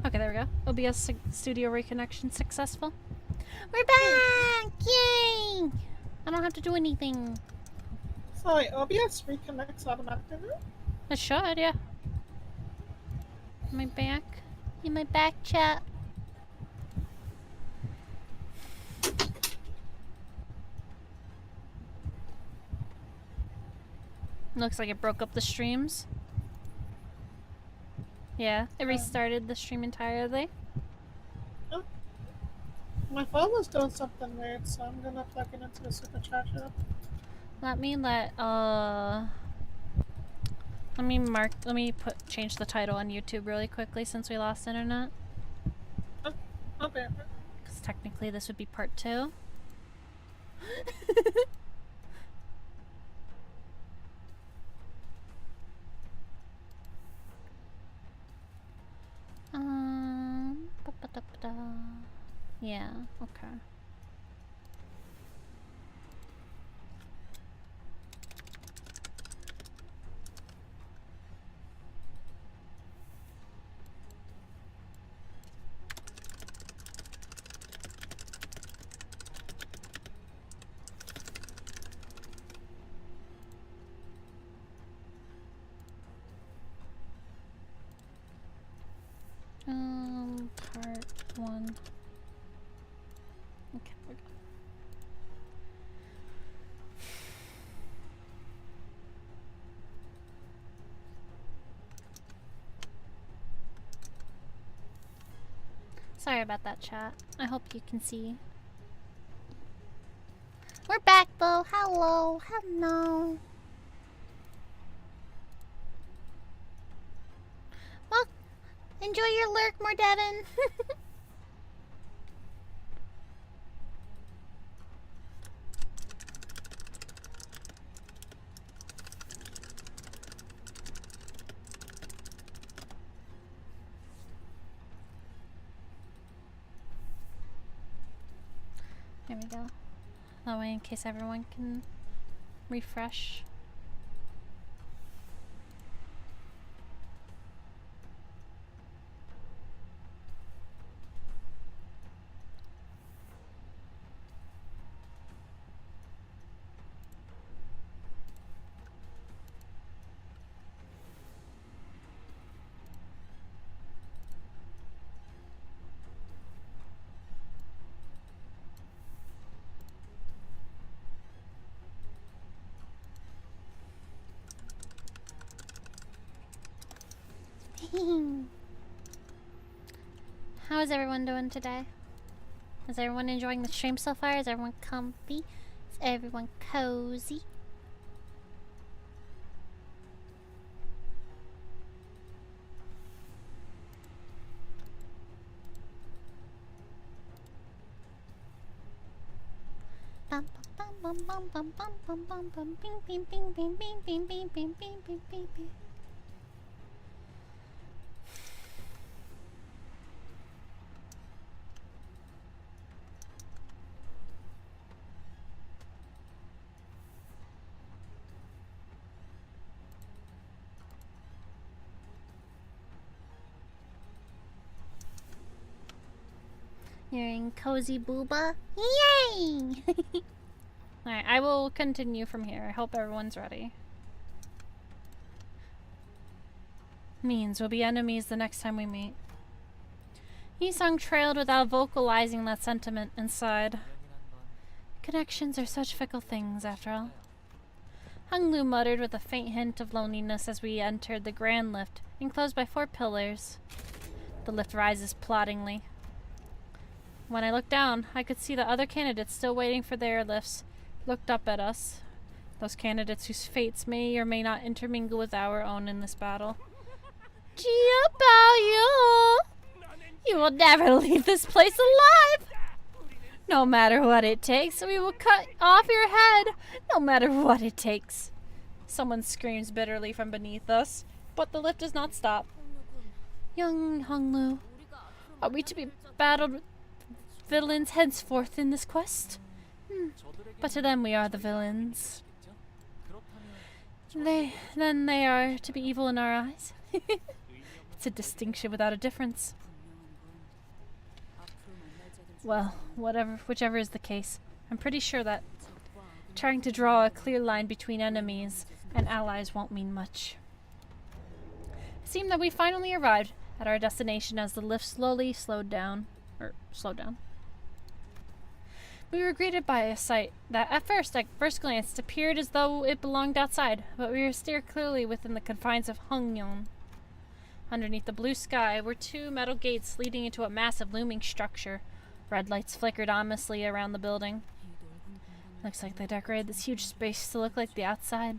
Okay, there we go. OBS studio reconnection successful. We're back! Yay! I don't have to do anything. Sorry, OBS reconnects automatically? It should, yeah. Am I back? In my back, chat? Looks like it broke up the streams. Yeah, it restarted the stream entirely. Oh. My phone was doing something weird, so I'm gonna plug it into the supercharger. Let me change the title on YouTube really quickly since we lost internet. Okay. Because technically this would be part 2. Yeah, okay. Part 1. Okay, we're good. Sorry about that, chat. I hope you can see. We're back, though. Hello. Hello. Well, enjoy your lurk, Mordevin. There we go. That way, in case everyone can refresh. How is everyone doing today? Is everyone enjoying the stream so far? Is everyone comfy? Is everyone cozy? Bum bum bum bum bum bum bum bum bum bing bing bing bing bing bing bing bing bing bing bing bing. You're in cozy booba? Yay! Alright, I will continue from here. I hope everyone's ready. Means we'll be enemies the next time we meet. Yisung trailed without vocalizing that sentiment inside. Connections are such fickle things, after all. Hunglu muttered with a faint hint of loneliness as we entered the grand lift, enclosed by 4 pillars. The lift rises ploddingly. When I looked down, I could see the other candidates still waiting for their lifts looked up at us. Those candidates whose fates may or may not intermingle with our own in this battle. Jiabaoyu! You will never leave this place alive! No matter what it takes, we will cut off your head! No matter what it takes! Someone screams bitterly from beneath us, but the lift does not stop. Young Honglu, are we to be battled with villains henceforth in this quest? But to them we are the villains. Then they are to be evil in our eyes. It's a distinction without a difference. Well, whichever is the case, I'm pretty sure that trying to draw a clear line between enemies and allies won't mean much. It seemed that we finally arrived at our destination as the lift slowly slowed down. We were greeted by a sight that at first glance appeared as though it belonged outside, but we were still clearly within the confines of Hungyeon. Underneath the blue sky were two metal gates leading into a massive looming structure. Red lights flickered ominously around the building. Looks like they decorated this huge space to look like the outside.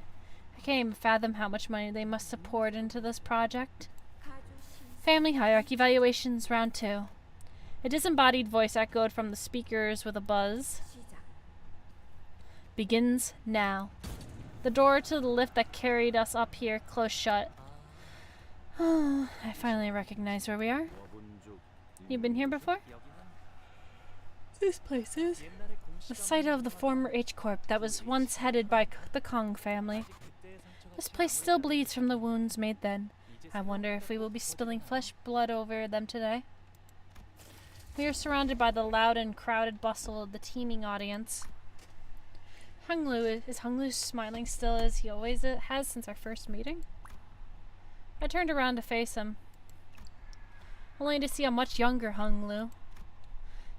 I can't even fathom how much money they must have poured into this project. Family hierarchy evaluations round 2. A disembodied voice echoed from the speakers with a buzz. Begins now. The door to the lift that carried us up here closed shut. I finally recognize where we are. You've been here before? This place is the site of the former H-Corp that was once headed by the Kong family. This place still bleeds from the wounds made then. I wonder if we will be spilling flesh blood over them today. We are surrounded by the loud and crowded bustle of the teeming audience. Is Hunglu smiling still as he always has since our first meeting? I turned around to face him, only to see a much younger Hunglu.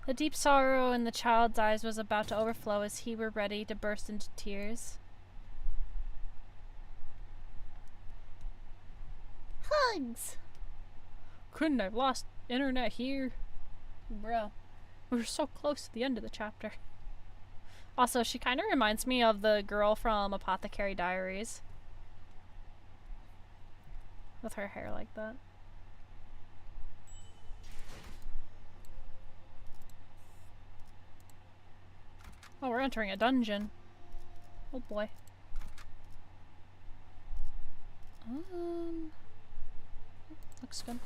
The deep sorrow in the child's eyes was about to overflow as he were ready to burst into tears. Hugs! Couldn't have lost internet here. Bro, we were so close to the end of the chapter. Also, she kind of reminds me of the girl from Apothecary Diaries. With her hair like that. Oh, we're entering a dungeon. Oh boy. Looks good.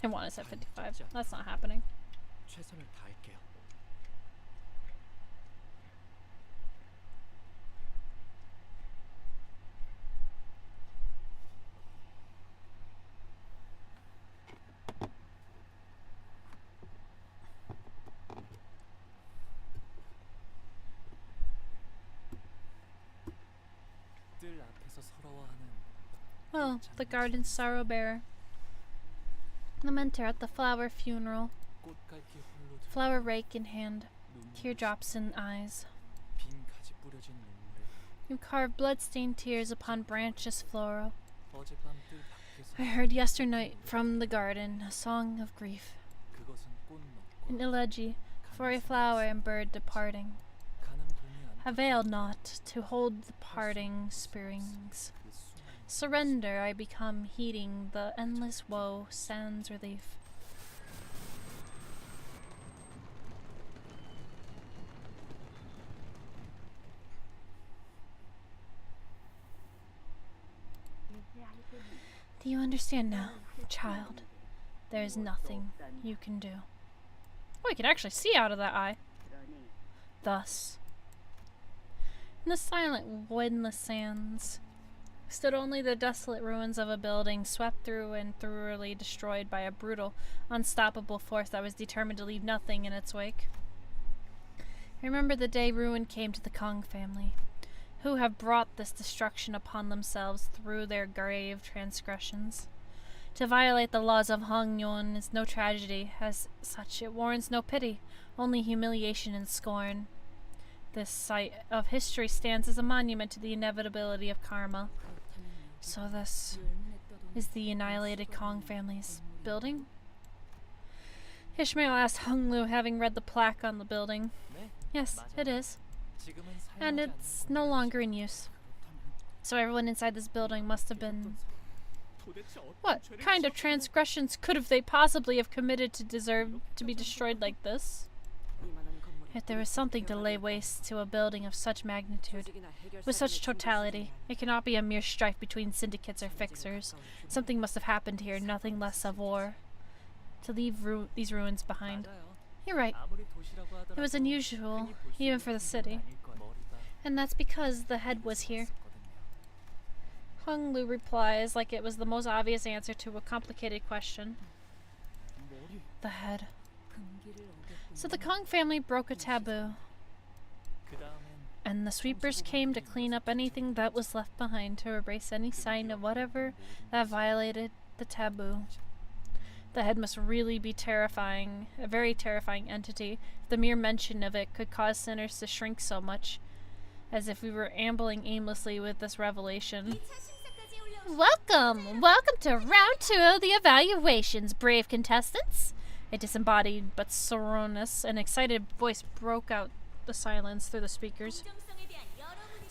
I want us at 55. That's not happening. 최선을 다할게요. 뜰 앞에서 서러워하는 Oh, the garden sorrow bearer. Lamenter at the flower funeral. 꽃갈피 홀로 Flower rake in hand. Teardrops in eyes. 빈 가지 뿌려진 눈물에 You carve blood-stained tears upon branches floral. 어젯밤 뜰 밖에서 I heard yesternight from the garden a song of grief, 그것은 꽃 an 먹고 elegy for a flower and bird departing. 가는 봄이 안 Availed not to hold the parting springs. 그 수많은 Surrender I become, heeding the endless woe, sans relief. Do you understand now, child? There is nothing you can do. Oh, you can actually see out of that eye. Thus, in the silent, windless sands, stood only the desolate ruins of a building swept through and thoroughly destroyed by a brutal, unstoppable force that was determined to leave nothing in its wake. I remember the day ruin came to the Kong family, who have brought this destruction upon themselves through their grave transgressions. To violate the laws of Hongyeon is no tragedy, as such it warrants no pity, only humiliation and scorn. This site of history stands as a monument to the inevitability of karma. So this is the annihilated Kong family's building? Ishmael asked Hunglu, having read the plaque on the building. 네, Yes, it is. 지금은 And 사용하지 it's 않는 no 건데 longer in use. 그렇다면 So everyone inside this building must have been... 도대체 어떤 What 죄를 kind of 지었길래 transgressions could have they possibly have committed to deserve to be destroyed like this? If there was something to lay waste to a building of such magnitude, with such totality, it cannot be a mere strife between syndicates or fixers. Something must have happened here, nothing less of war, to leave these ruins behind. 맞아요. You're right. 아무리 도시라고 하더라도 It was unusual, 흔히 볼수 even 있는 for the 정도는 city. 아닐 거예요. 머리가 And that's because the head was here. 있었거든요. Hung Lu replies like it was the most obvious answer to a complicated question. 머리 The head. So the Kong family broke a taboo, 그 다음엔 and the sweepers came to clean up anything that was left behind, to erase any sign of whatever that violated the taboo. The head must really be terrifying, a very terrifying entity. The mere mention of it could cause sinners to shrink so much, as if we were ambling aimlessly with this revelation. Welcome! Welcome to round 2 of the evaluations, brave contestants! A disembodied but sonorous and excited voice broke out the silence through the speakers.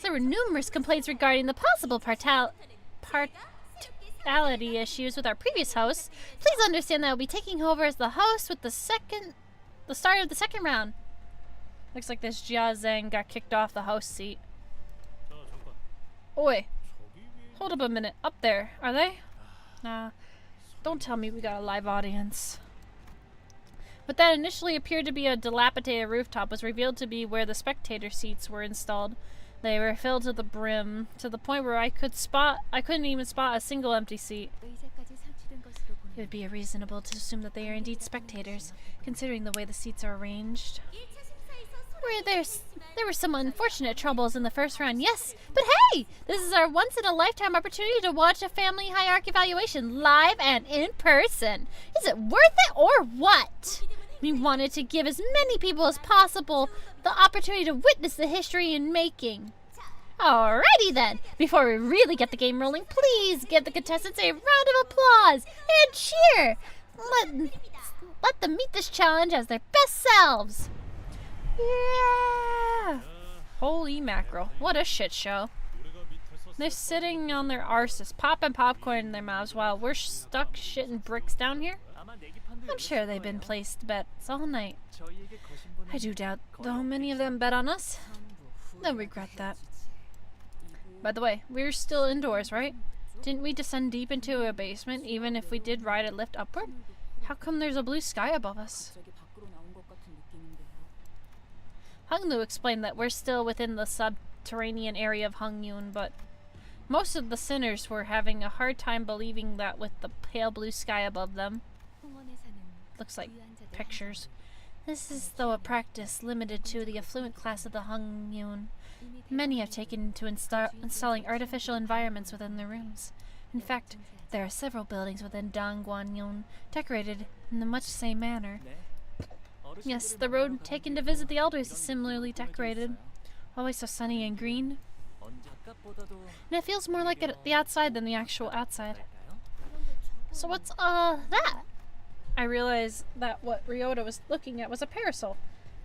There were numerous complaints regarding the possible partiality issues with our previous hosts. Please understand that I'll be taking over as the host with the start of the second round. Looks like this Jia Zhang got kicked off the host seat. Oi. Hold up a minute. Up there. Are they? Nah. Don't tell me we got a live audience. What that initially appeared to be a dilapidated rooftop was revealed to be where the spectator seats were installed. They were filled to the brim, to the point where I couldn't even spot a single empty seat. It would be reasonable to assume that they are indeed spectators, considering the way the seats are arranged. There were some unfortunate troubles in the first round, yes, but hey! This is our once-in-a-lifetime opportunity to watch a family hierarchy evaluation live and in person. Is it worth it or what? We wanted to give as many people as possible the opportunity to witness the history in making. Alrighty then, before we really get the game rolling, please give the contestants a round of applause and cheer! Let them meet this challenge as their best selves! Yeah! Holy mackerel, what a shit show. They're sitting on their arses, popping popcorn in their mouths while we're stuck shitting bricks down here. I'm sure they've been placed bets all night. I do doubt, though many of them bet on us. They'll regret that. By the way, we're still indoors, right? Didn't we descend deep into a basement, even if we did ride a lift upward? How come there's a blue sky above us? Hunglu explained that we're still within the subterranean area of Hungyun, but most of the sinners were having a hard time believing that with the pale blue sky above them. Looks like pictures. This is, though, a practice limited to the affluent class of the Hungyun. Many have taken to installing artificial environments within their rooms. In fact, there are several buildings within Dangguanyun decorated in the much same manner. Yes, the road taken to visit the elders is similarly decorated. Always so sunny and green. And it feels more like the outside than the actual outside. So what's, that? I realized that what Ryota was looking at was a parasol.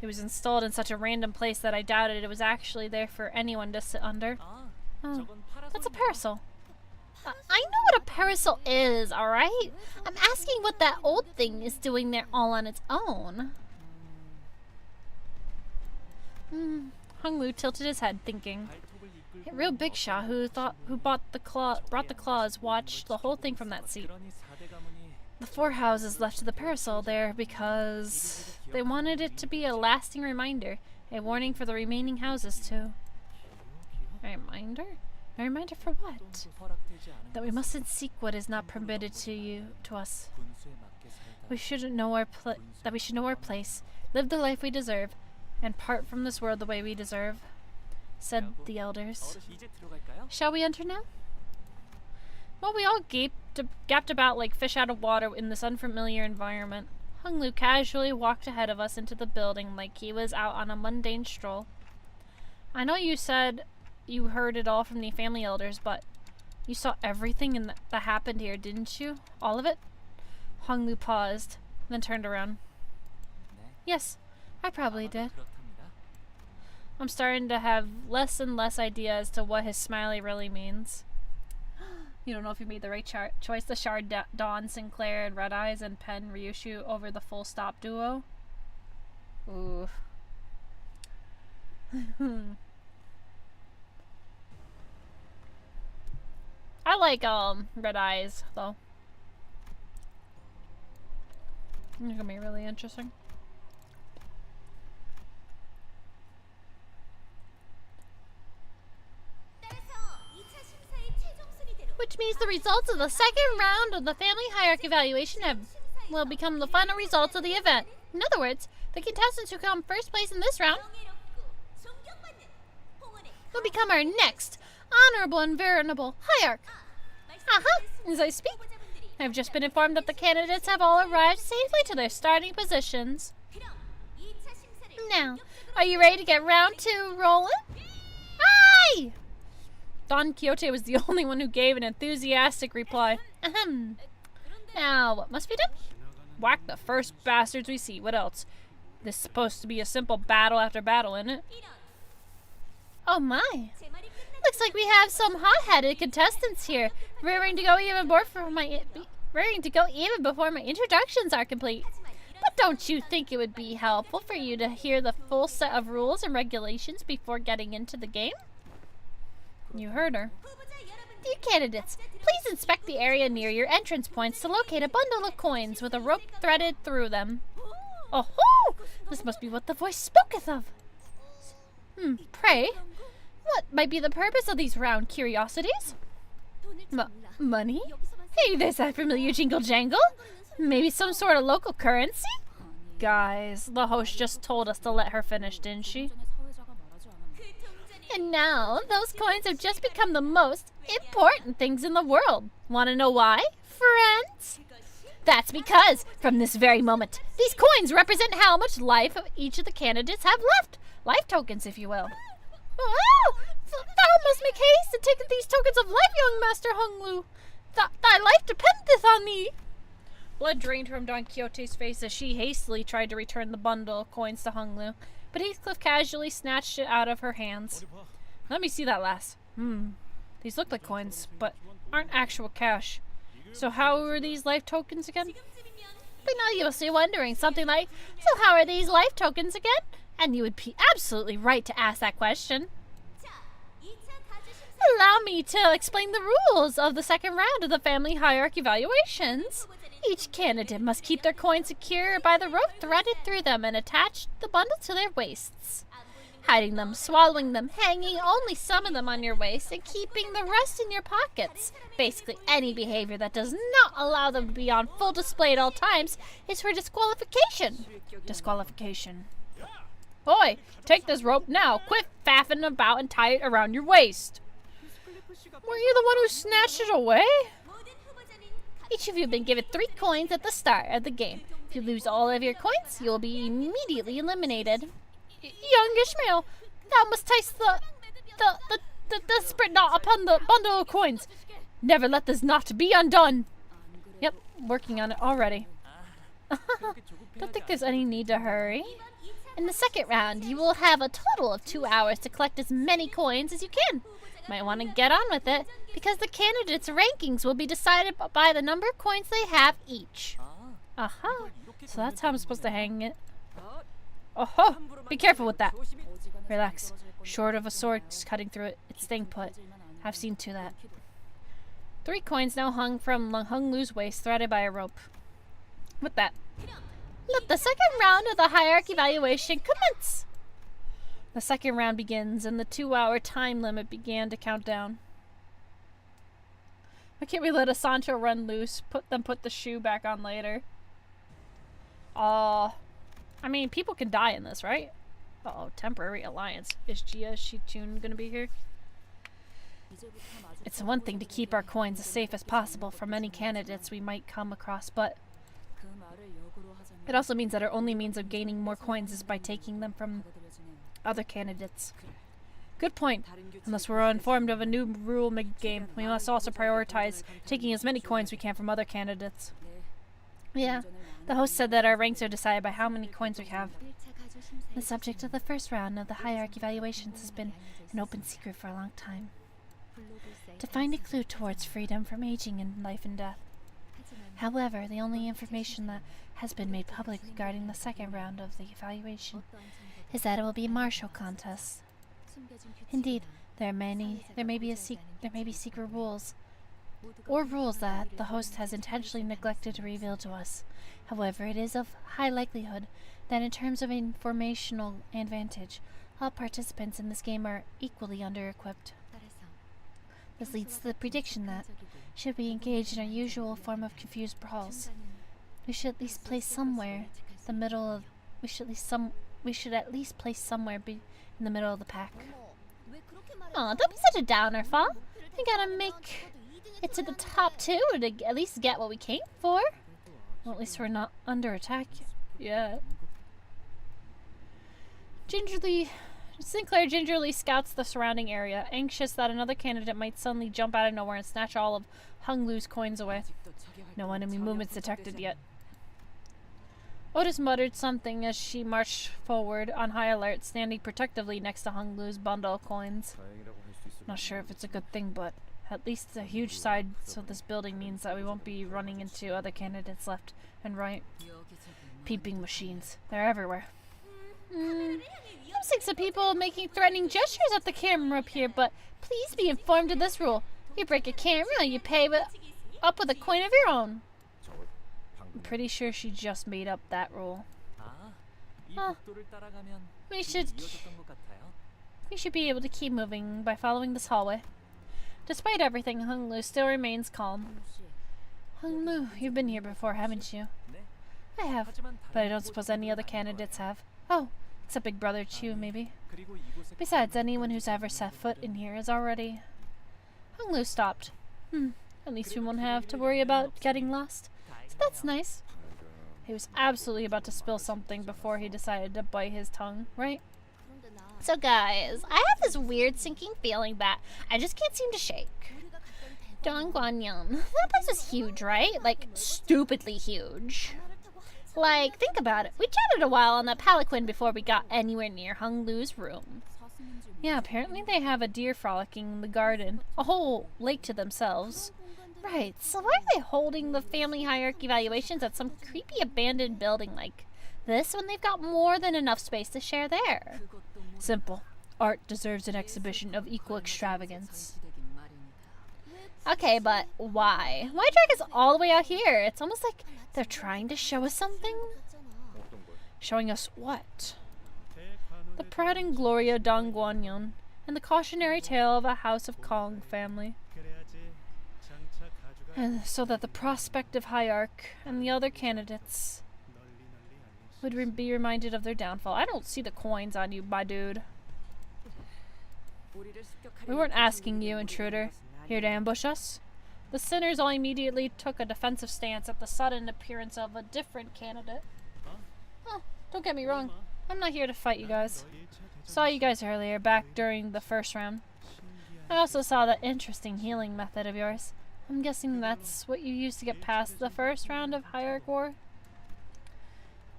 It was installed in such a random place that I doubted it was actually there for anyone to sit under. Oh, that's a parasol. I know what a parasol is, alright? I'm asking what that old thing is doing there all on its own. Hunglu tilted his head, thinking. A real big shot who brought the claws watched the whole thing from that seat. The 4 houses left to the parasol there because they wanted it to be a lasting reminder, a warning for the remaining houses too. A reminder? A reminder for what? That we mustn't seek what is not permitted to us. We should know our place, live the life we deserve, and part from this world the way we deserve, said the elders. Shall we enter now? Well, we all gapped about like fish out of water in this unfamiliar environment. Hunglu casually walked ahead of us into the building like he was out on a mundane stroll. I know you said you heard it all from the family elders, but you saw everything that happened here, didn't you? All of it? Hunglu paused, then turned around. Yes, I probably did. I'm starting to have less and less idea as to what his smiley really means. You don't know if you made the right choice to shard Dawn, Sinclair, and Red Eyes and Pen Ryushu over the full stop duo. Ooh. I like Red Eyes though. It's gonna be really interesting. Which means the results of the second round of the family hierarchy evaluation will become the final results of the event. In other words, the contestants who come first place in this round will become our next honorable and venerable hierarch. As I speak, I have just been informed that the candidates have all arrived safely to their starting positions. Now, are you ready to get round 2 rolling? Aye! Don Quixote was the only one who gave an enthusiastic reply. Ahem. Now, what must be done? Whack the first bastards we see. What else? This is supposed to be a simple battle after battle, isn't it? Oh my. Looks like we have some hot-headed contestants here, raring to go even before my introductions are complete. But don't you think it would be helpful for you to hear the full set of rules and regulations before getting into the game? You heard her. Dear candidates, please inspect the area near your entrance points to locate a bundle of coins with a rope threaded through them. Oh-ho! This must be what the voice spoketh of. Pray, what might be the purpose of these round curiosities? Money? Hey, there's that familiar jingle jangle. Maybe some sort of local currency? Guys, the host just told us to let her finish, didn't she? And now, those coins have just become the most important things in the world. Want to know why, friends? That's because, from this very moment, these coins represent how much life of each of the candidates have left. Life tokens, if you will. Oh, thou must make haste to take these tokens of life, young Master Hunglu. Thy life dependeth on thee. Blood drained from Don Quixote's face as she hastily tried to return the bundle of coins to Hunglu, but Heathcliff casually snatched it out of her hands. Let me see that last. These look like coins, but aren't actual cash. So how are these life tokens again? But now you must be wondering something like, so how are these life tokens again? And you would be absolutely right to ask that question. Allow me to explain the rules of the second round of the family hierarchy evaluations. Each candidate must keep their coins secure by the rope threaded through them and attach the bundle to their waists. Hiding them, swallowing them, hanging only some of them on your waist, and keeping the rest in your pockets. Basically, any behavior that does not allow them to be on full display at all times is for disqualification. Disqualification. Boy, take this rope now. Quit faffing about and tie it around your waist. Were you the one who snatched it away? Each of you have been given 3 coins at the start of the game. If you lose all of your coins, you will be immediately eliminated. Young Ishmael, thou must place the desperate knot upon the bundle of coins. Never let this knot be undone. Yep, working on it already. Don't think there's any need to hurry. In the second round, you will have a total of 2 hours to collect as many coins as you can. Might want to get on with it, because the candidates' rankings will be decided by the number of coins they have each. Aha, so that's how I'm supposed to hang it. Oh, be careful with that. Relax. Short of a sword cutting through it, it's staying put. I've seen to that. 3 coins now hung from Hunglu's waist, threaded by a rope. With that, let the second round of the hierarchy evaluation commence. The second round begins, and the 2-hour time limit began to count down. Why can't we let Asanto run loose? Put the shoe back on later. I mean, people can die in this, right? Uh-oh, temporary alliance. Is Gia Shitun gonna be here? It's one thing to keep our coins as safe as possible from any candidates we might come across, but it also means that our only means of gaining more coins is by taking them from other candidates. Good point. Unless we're informed of a new rule mid-game, we must also prioritize taking as many coins we can from other candidates. Yeah, the host said that our ranks are decided by how many coins we have. The subject of the first round of the hierarchy evaluations has been an open secret for a long time. To find a clue towards freedom from aging in life and death. However, the only information that has been made public regarding the second round of the evaluation is that it will be a martial contest. Indeed, there may be secret rules, or rules that the host has intentionally neglected to reveal to us. However, it is of high likelihood that in terms of informational advantage, all participants in this game are equally under-equipped. This leads to the prediction that, should we engage in our usual form of confused brawls, we should at least place somewhere The middle of we should at least place somewhere in the middle of the pack. Oh, don't be such a downer, Fall. We gotta make it to the top too to at least get what we came for. Well, at least we're not under attack yet. Sinclair gingerly scouts the surrounding area, anxious that another candidate might suddenly jump out of nowhere and snatch all of Hung Lu's coins away. No enemy movements detected yet. Otis muttered something as she marched forward on high alert, standing protectively next to Hung Lu's bundle of coins. Not sure if it's a good thing, but at least the huge size of this building means that we won't be running into other candidates left and right. Peeping machines. They're everywhere. I've seen some people making threatening gestures at the camera up here, but please be informed of this rule. You break a camera, you pay up with a coin of your own. I'm pretty sure she just made up that rule. Huh. We should be able to keep moving by following this hallway. Despite everything, Hung Lu still remains calm. Hung Lu, you've been here before, haven't you? I have, but I don't suppose any other candidates have. Oh, except Big Brother Chu, maybe. Besides, anyone who's ever set foot in here is already... Hung Lu stopped. At least we won't have to worry about getting lost. So that's nice. He was absolutely about to spill something before he decided to bite his tongue, right? So guys, I have this weird sinking feeling that I just can't seem to shake. Dongguanyan. That place is huge, right? Like, stupidly huge. Like, think about it. We chatted a while on that palanquin before we got anywhere near Hung Lu's room. Yeah, apparently they have a deer frolicking in the garden. A whole lake to themselves. Right, so why are they holding the family hierarchy evaluations at some creepy abandoned building like this when they've got more than enough space to share there? Simple. Art deserves an exhibition of equal extravagance. Okay, but why? Why drag us all the way out here? It's almost like they're trying to show us something. Showing us what? The pride and glory of Dongguanyan and the cautionary tale of a House of Kong family. And so that the prospective hierarch and the other candidates would be reminded of their downfall. I don't see the coins on you, my dude. We weren't asking you, intruder. Here to ambush us? The sinners all immediately took a defensive stance at the sudden appearance of a different candidate. Don't get me wrong. I'm not here to fight you guys. Saw you guys earlier, back during the first round. I also saw that interesting healing method of yours. I'm guessing that's what you used to get past the first round of Hierarch War?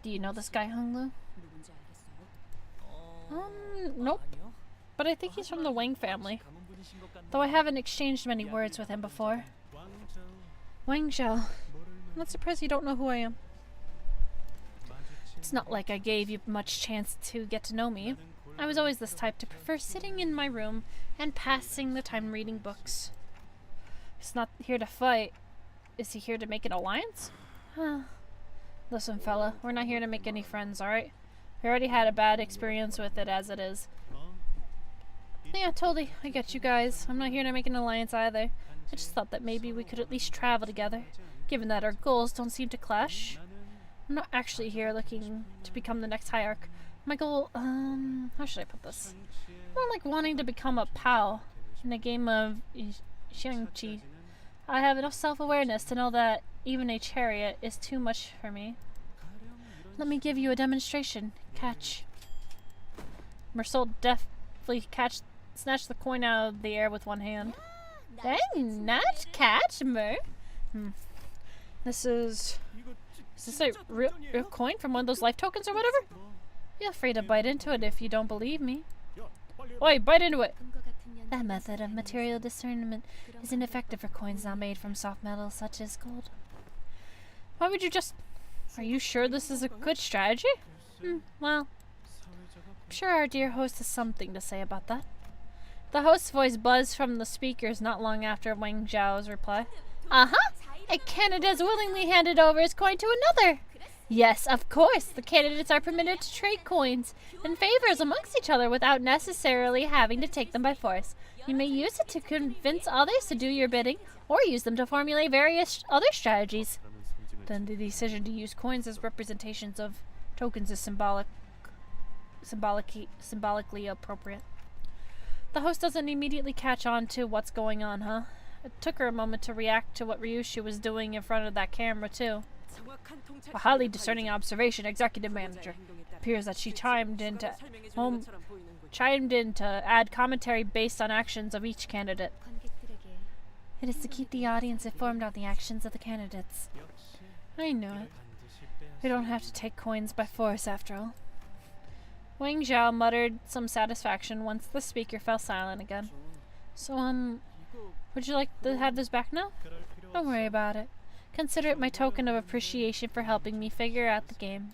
Do you know this guy, Hung Lu? Nope. But I think he's from the Wang family. Though I haven't exchanged many words with him before. Wang Zhao. I'm not surprised you don't know who I am. It's not like I gave you much chance to get to know me. I was always this type to prefer sitting in my room and passing the time reading books. He's not here to fight. Is he here to make an alliance? Listen, fella, we're not here to make any friends, alright? We already had a bad experience with it as it is. Yeah, totally. I get you guys. I'm not here to make an alliance either. I just thought that maybe we could at least travel together, given that our goals don't seem to clash. I'm not actually here looking to become the next hierarch. My goal, how should I put this? More like wanting to become a pal in a game of Xiangqi. I have enough self-awareness to know that even a chariot is too much for me. Let me give you a demonstration. Catch. Mersault deftly snatched the coin out of the air with one hand. Dang, not catch, Mer. Is this a real coin from one of those life tokens or whatever? Feel free to bite into it if you don't believe me. Oi, bite into it! That method of material discernment is ineffective for coins not made from soft metals such as gold. Why would you just... Are you sure this is a good strategy? Well, I'm sure our dear host has something to say about that. The host's voice buzzed from the speakers not long after Wang Zhao's reply. A candidate has willingly handed over his coin to another. Yes, of course. The candidates are permitted to trade coins and favors amongst each other without necessarily having to take them by force. You may use it to convince others to do your bidding, or use them to formulate various other strategies. Then the decision to use coins as representations of Tokens is symbolically appropriate. The host doesn't immediately catch on to what's going on, huh? It took her a moment to react to what Ryushi was doing in front of that camera, too. A highly discerning observation, executive manager. Appears that she chimed in to add commentary based on actions of each candidate. It is to keep the audience informed on the actions of the candidates. I know it. We don't have to take coins by force, after all. Wang Zhao muttered some satisfaction once the speaker fell silent again. So, would you like to have this back now? Don't worry about it. Consider it my token of appreciation for helping me figure out the game.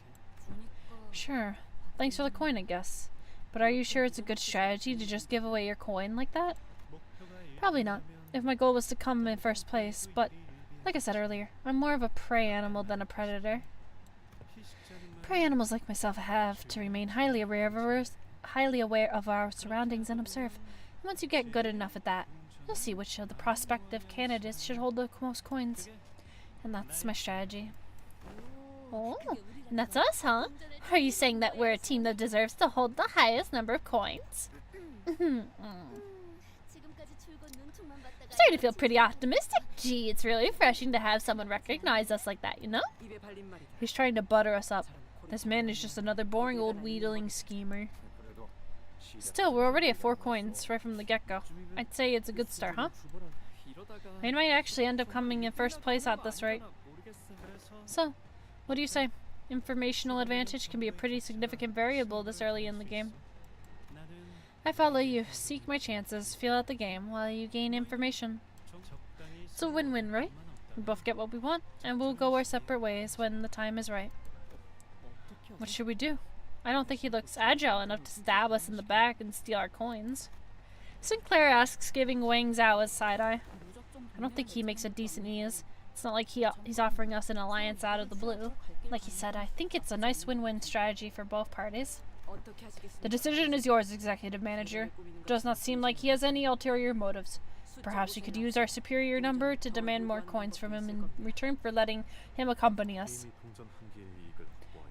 Sure. Thanks for the coin, I guess. But are you sure it's a good strategy to just give away your coin like that? Probably not, if my goal was to come in first place, but like I said earlier, I'm more of a prey animal than a predator. Prey animals like myself have to remain highly aware of our surroundings and observe. And once you get good enough at that, you'll see which of the prospective candidates should hold the most coins. And that's my strategy. Oh, and that's us, huh? Are you saying that we're a team that deserves to hold the highest number of coins? Starting to feel pretty optimistic. Gee, it's really refreshing to have someone recognize us like that, you know? He's trying to butter us up. This man is just another boring old wheedling schemer. Still, we're already at 4 coins right from the get-go. I'd say it's a good start, huh? I might actually end up coming in first place at this rate. So, what do you say? Informational advantage can be a pretty significant variable this early in the game. I follow you. Seek my chances. Feel out the game while you gain information. It's a win-win, right? We both get what we want, and we'll go our separate ways when the time is right. What should we do? I don't think he looks agile enough to stab us in the back and steal our coins. Sinclair asks, giving Wang Zhao a side-eye. I don't think he makes a decent ease. It's not like he's offering us an alliance out of the blue. Like he said, I think it's a nice win-win strategy for both parties. The decision is yours, Executive Manager. It does not seem like he has any ulterior motives. Perhaps we could use our superior number to demand more coins from him in return for letting him accompany us.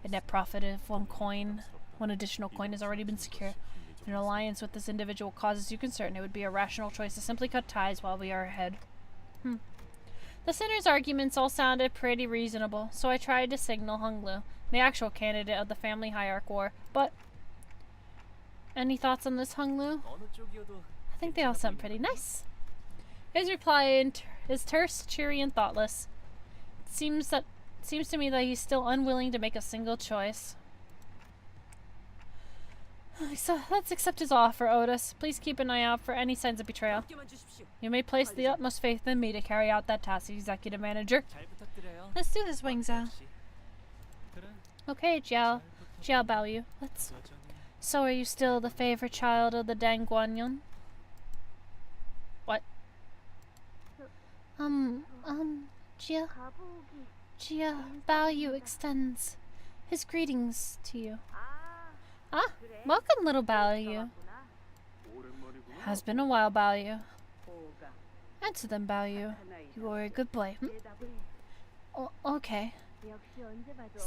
A net profit of one additional coin has already been secured. If an alliance with this individual causes you concern, it would be a rational choice to simply cut ties while we are ahead. The sinner's arguments all sounded pretty reasonable, so I tried to signal Honglu, the actual candidate of the family hierarch war, but... Any thoughts on this, Honglu? I think they all sound pretty nice. His reply is terse, cheery, and thoughtless. It seems to me that he's still unwilling to make a single choice. So let's accept his offer, Otis. Please keep an eye out for any signs of betrayal. You may place the utmost faith in me to carry out that task, Executive Manager. Let's do this, Wang Zhao. Okay, Jiao Baoyu. Let's... So are you still the favorite child of the Dang Guanyin? What? Jia Baoyu extends his greetings to you. Ah, welcome, little Baoyu. Has been a while, Baoyu. Answer them, Baoyu. You were a good boy. Okay.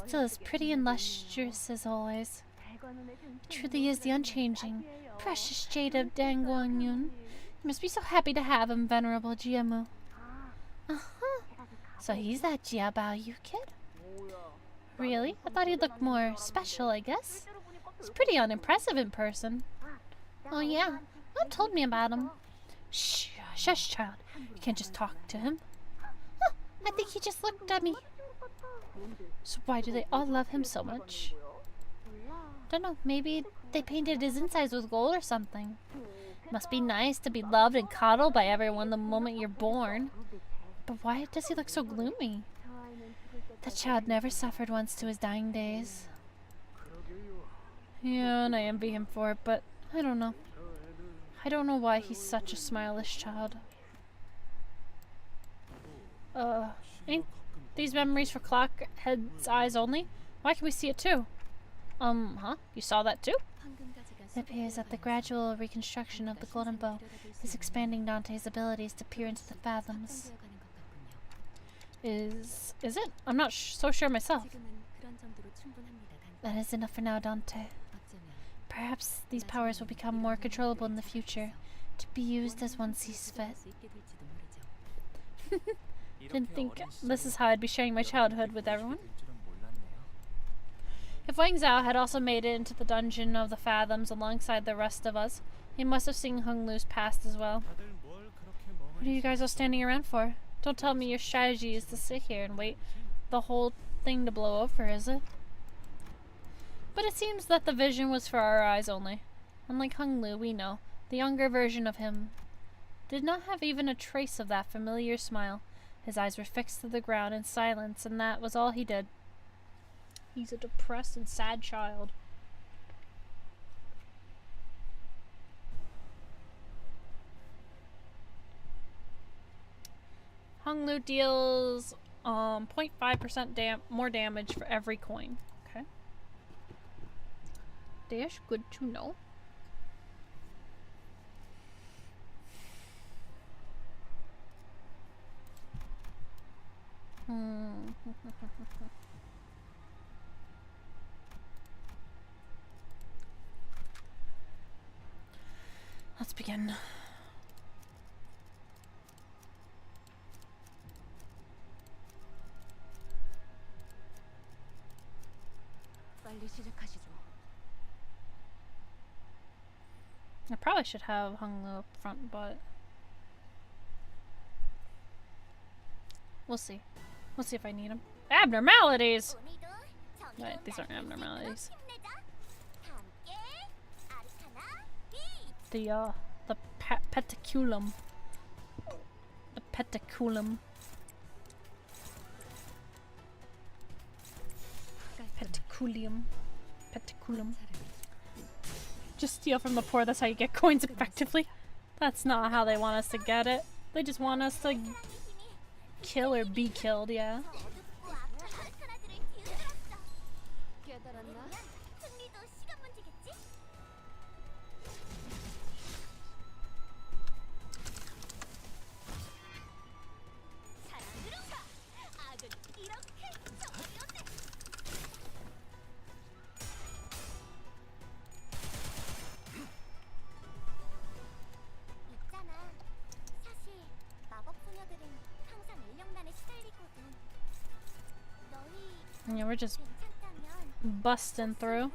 Still as pretty and lustrous as always. Truly is the unchanging, precious jade of Dang Guanyin. You must be so happy to have him, venerable Jiamu. So he's that Jia Baoyu kid? Really? I thought he'd look more special, I guess. He's pretty unimpressive in person. Oh yeah, Mom told me about him. Shh, shush, child. You can't just talk to him. I think he just looked at me. So why do they all love him so much? Don't know, maybe they painted his insides with gold or something. Must be nice to be loved and coddled by everyone the moment you're born. But why does he look so gloomy? That child never suffered once to his dying days. Yeah, and I envy him for it, but I don't know. I don't know why he's such a smileless child. Ain't these memories for Clockhead's eyes only? Why can we see it too? You saw that too? It appears that the gradual reconstruction of the golden bow is expanding Dante's abilities to peer into the fathoms. Is it? I'm not so sure myself. That is enough for now, Dante. Perhaps these powers will become more controllable in the future, to be used as one sees fit. Didn't think this is how I'd be sharing my childhood with everyone. If Wang Zhao had also made it into the dungeon of the Fathoms alongside the rest of us, he must have seen Hung Lu's past as well. What are you guys all standing around for? Don't tell me your strategy is to sit here and wait the whole thing to blow over, is it? But it seems that the vision was for our eyes only. Unlike Hung Lu, we know, the younger version of him did not have even a trace of that familiar smile. His eyes were fixed to the ground in silence, and that was all he did. He's a depressed and sad child. Hung Lu deals 0.5% more damage for every coin. Okay. That's good to know. Let's begin. I probably should have Hung Lu up front, but we'll see. We'll see if I need him. Abnormalities! Wait, these aren't abnormalities. The petaculum. The petaculum. Petaculium. Petaculum. Just steal from the poor, that's how you get coins effectively. That's not how they want us to get it. They just want us to kill or be killed, yeah. Yeah, we're just busting through.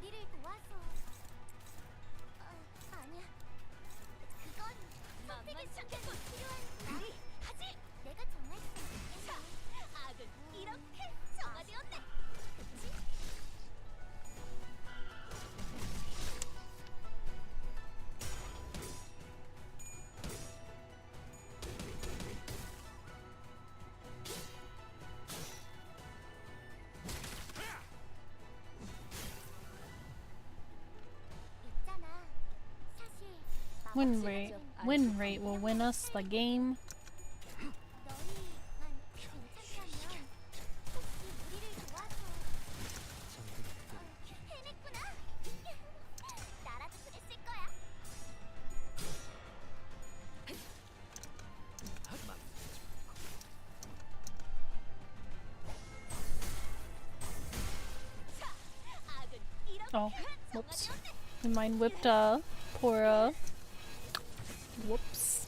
Win rate will win us the game. Oh, whoops. We mind whipped poor whoops.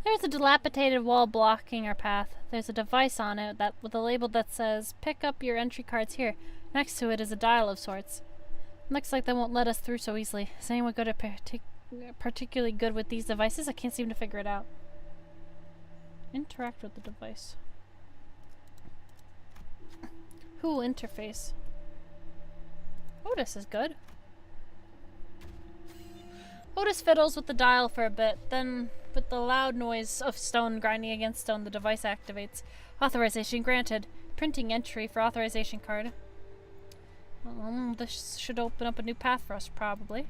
There's a dilapidated wall blocking our path. There's a device on it with a label that says, "Pick up your entry cards here." Next to it is a dial of sorts. Looks like they won't let us through so easily. Is anyone good at particularly good with these devices? I can't seem to figure it out. Interact with the device. Who will interface? Otis is good. Otis fiddles with the dial for a bit, then with the loud noise of stone grinding against stone, the device activates. Authorization granted. Printing entry for authorization card. This should open up a new path for us, probably.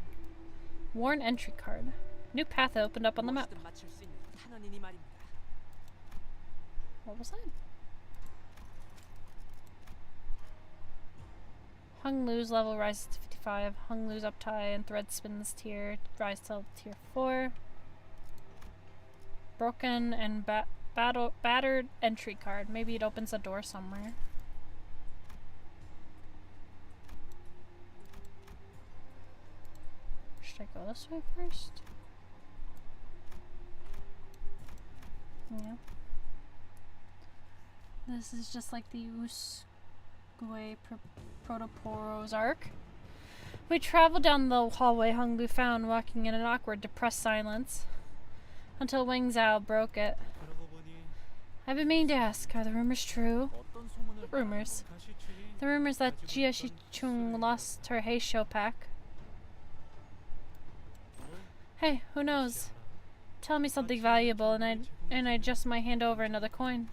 Worn entry card. New path opened up on the map. What was that? Hung Lu's level rises to 55. Hung Lu's up tie and thread spins tier rise till tier 4. Broken and battered entry card. Maybe it opens a door somewhere. Should I go this way first? Yeah. This is just like the Usgue Protoporos arc. We traveled down the hallway Hung Lu found, walking in an awkward, depressed silence, until Wang Zhao broke it. 그러고 보니 I've been meaning to ask, are the rumors true? 어떤 소문을 Rumors. 가시추니 The rumors that Jia Shichung lost her Heisho pack. Hey, who knows? Tell me something valuable and I adjust my hand over another coin.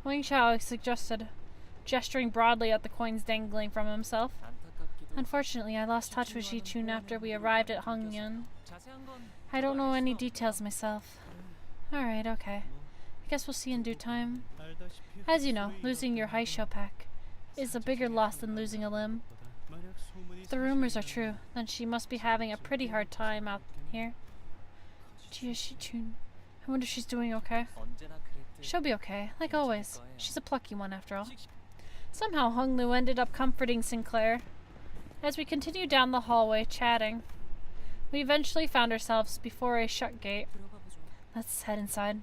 Wang Xiao suggested, gesturing broadly at the coins dangling from himself. 안타깝게도 Unfortunately, I lost touch with Shichun after we arrived at Hongyun. 자세한 건 I don't know any details myself. Alright, okay. I guess we'll see in due time. 알다시피 As you know, losing your Heisho pack is a bigger loss than losing a limb. 만약 소문이 If the rumors are true, then she must be having a pretty hard time out here. Jia Shichun. I wonder if she's doing okay. 언제나 그랬듯 She'll be okay, like always. She's a plucky one after all. Somehow Hung Lu ended up comforting Sinclair. As we continued down the hallway, chatting, we eventually found ourselves before a shut gate. 들어가 보죠. Let's head inside.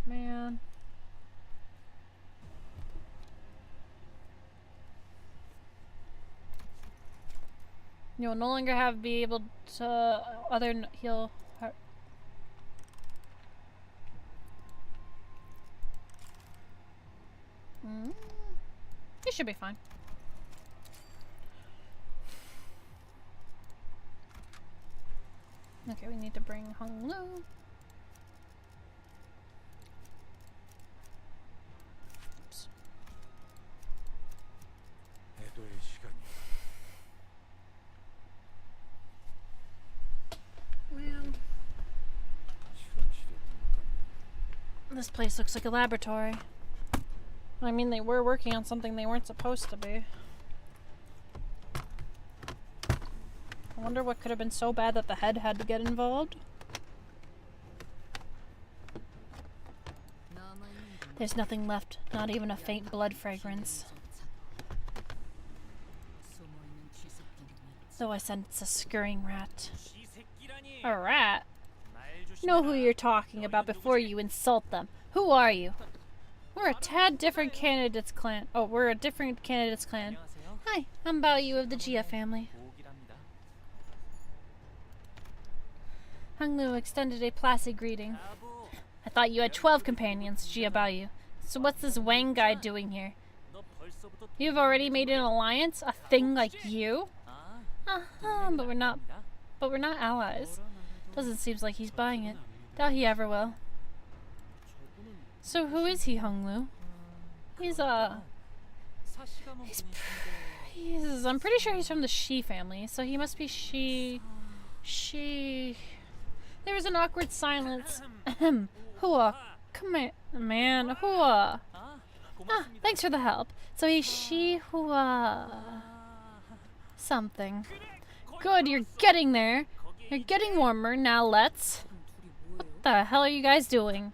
Man. You will no longer be able to heal her. You should be fine. Okay, we need to bring Hung Lu. Oops. 애도의 시간이 Man. 실험실에 This place looks like a laboratory. I mean, they were working on something they weren't supposed to be. I wonder what could have been so bad that the head had to get involved. There's nothing left, not even a faint blood fragrance. Though I sense a scurrying rat. A rat? Know who you're talking about before you insult them. Who are you? We're a tad different candidates clan. Oh, we're a different candidates clan. Hi, I'm Bao Yu of the Jia family. Hung Lu extended a placid greeting. I thought you had 12 companions, Jia Bao Yu. So what's this Wang guy doing here? You've already made an alliance? A thing like you? But we're not allies. Doesn't seem like he's buying it. Doubt he ever will. So who is he, Hung Lu? He's I'm pretty sure he's from the Shi family, so he must be Shi. There was an awkward silence. Hua, come here, man. Hua. Thanks for the help. So he's Shi Hua. Something. Good, you're getting there. You're getting warmer. Now let's. What the hell are you guys doing?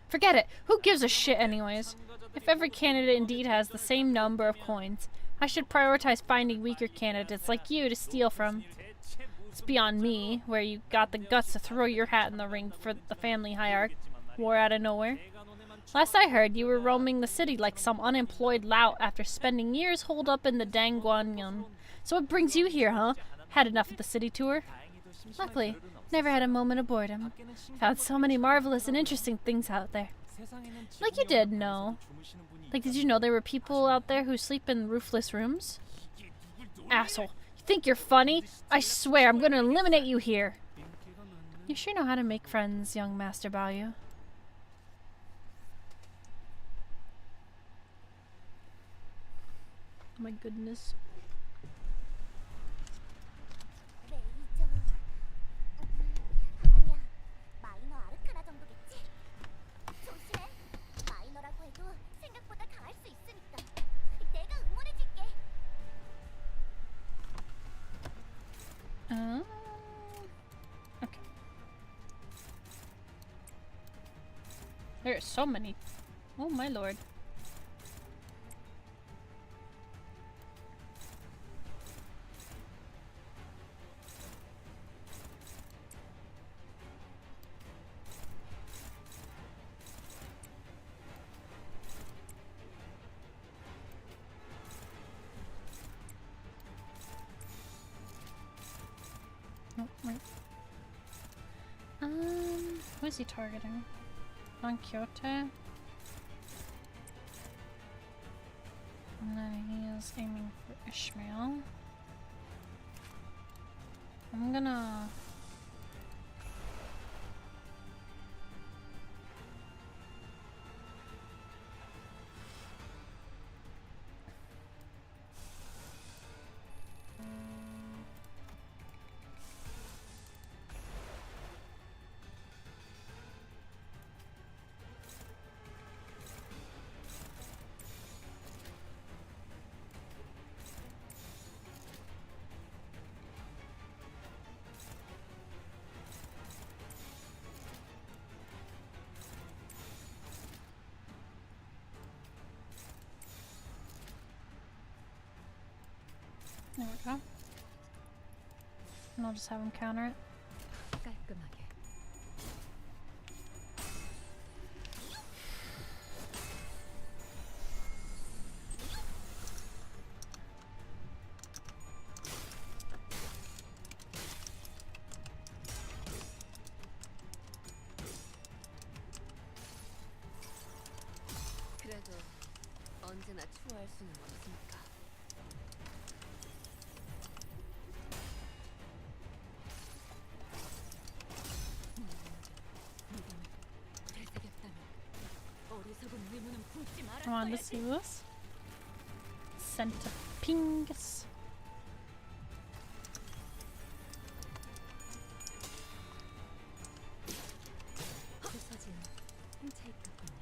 Forget it. Who gives a shit anyways? If every candidate indeed has the same number of coins, I should prioritize finding weaker candidates like you to steal from. It's beyond me, where you got the guts to throw your hat in the ring for the family hierarch war out of nowhere. Last I heard, you were roaming the city like some unemployed lout after spending years holed up in the Dangguanyan. So what brings you here, huh? Had enough of the city tour? Luckily, never had a moment of boredom. Found so many marvelous and interesting things out there. Like you did know. Like, did you know there were people out there who sleep in roofless rooms? Asshole. You think you're funny? I swear I'm gonna eliminate you here. You sure know how to make friends, young Master Bao Yu. My goodness. 아니야. 마이너 아르카나 정도겠지? 조심해. 마이너라고 해도 생각 There are so many. Oh my lord. Oh, wait. Who is he targeting? Don Quixote? And then he is aiming for Ishmael. I'm gonna... There we go. And I'll just have him counter it. 깔끔하게. 그래도 언제나 추워할 수는 없으니까. I wanted to see this. Centipingus. 부서진 흰차 같군요.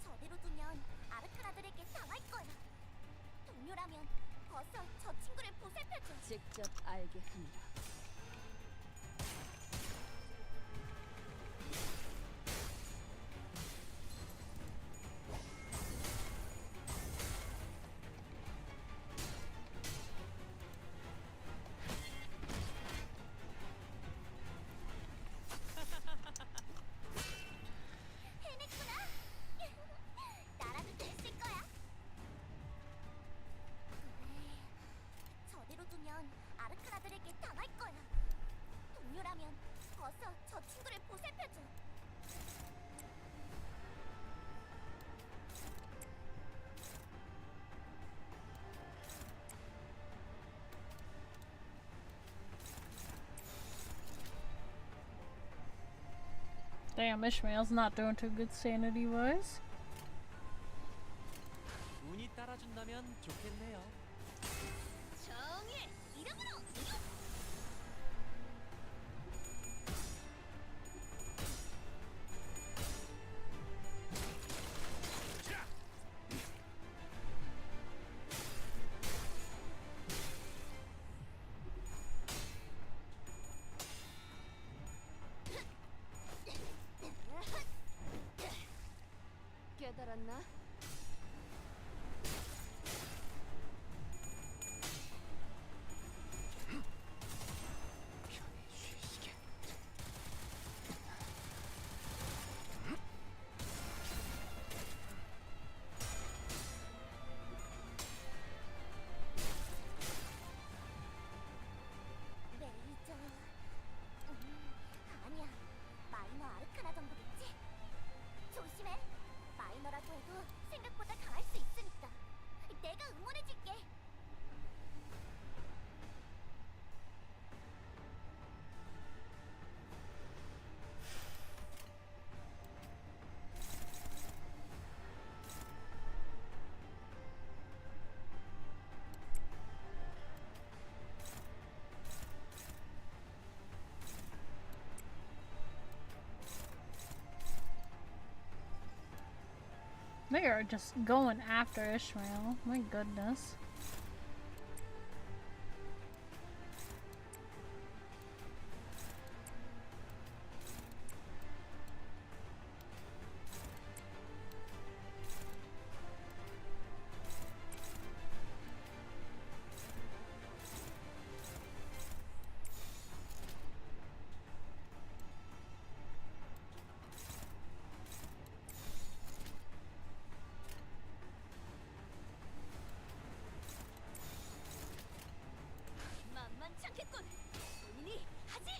저대로 두면 아르카나들에게 당할 거야. 동료라면 어서 저 친구를 보살펴줘. 직접 알게 한다. 해냈구나. 나라도 됐을 거야. 저대로 두면 아르카나들에게 당할 거야. 동료라면 어서 저 친구를 보살펴줘. Damn, Ishmael's not doing too good sanity-wise. 운이 따라준다면 좋겠네요. 정의 이름으로. 깨달았나? 편히 쉬시게. 레이저. 아니야. 마이너 아르카나 정도겠지? 조심해. 마이너라고 해도 They are just going after Ishmael. My goodness. 만만치 않겠군. 본인이 하지.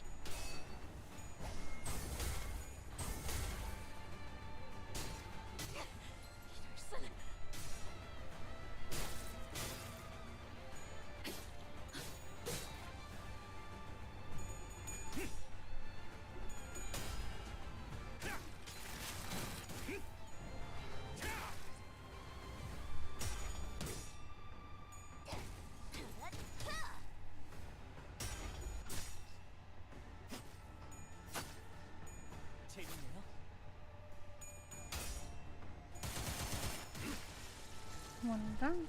이럴 수는. 재밌네요. 원당?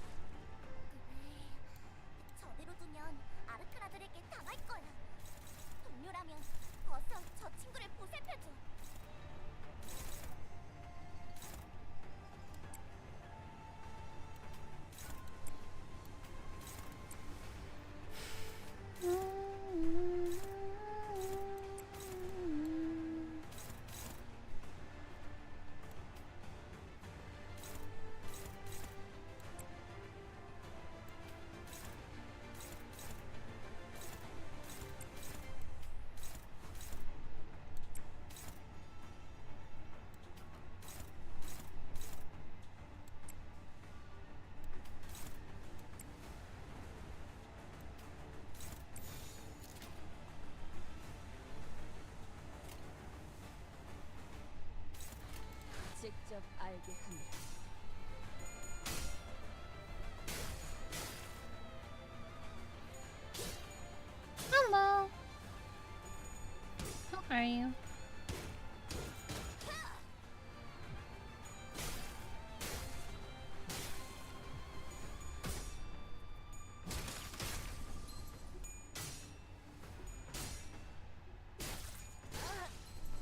저대로 두면 아르크라들에게 당할 거야. 동료라면 어서 저 친구를 보살펴줘. 직접 알게 합니다. Hello. How are you?